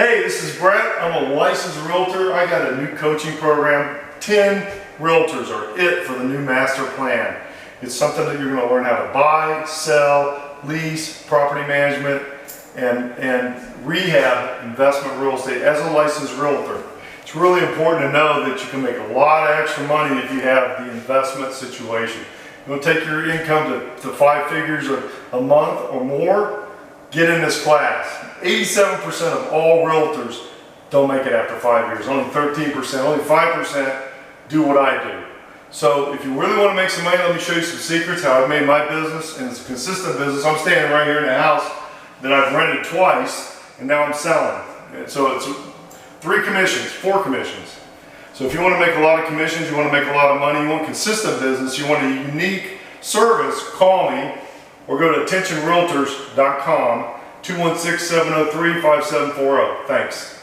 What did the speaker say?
Hey, this is Brett. I'm a licensed realtor. I got a new coaching program. 10 realtors are it for the new master plan. It's something that you're going to learn how to buy, sell, lease, property management, and rehab investment real estate as a licensed realtor. It's really important to know that you can make a lot of extra money if you have the investment situation. You want to take your income to 5 figures a month or more? Get in this class. 87% of all realtors don't make it after 5 years. Only 13%, only 5% do what I do. So if you really want to make some money, let me show you some secrets how I've made my business, and it's a consistent business. I'm standing right here in the house that I've rented twice, and now I'm selling. And so it's 4 commissions. So if you want to make a lot of commissions, you want to make a lot of money, you want consistent business, you want a unique service, call me or go to attentionrealtors.com, 216-703-5740. Thanks.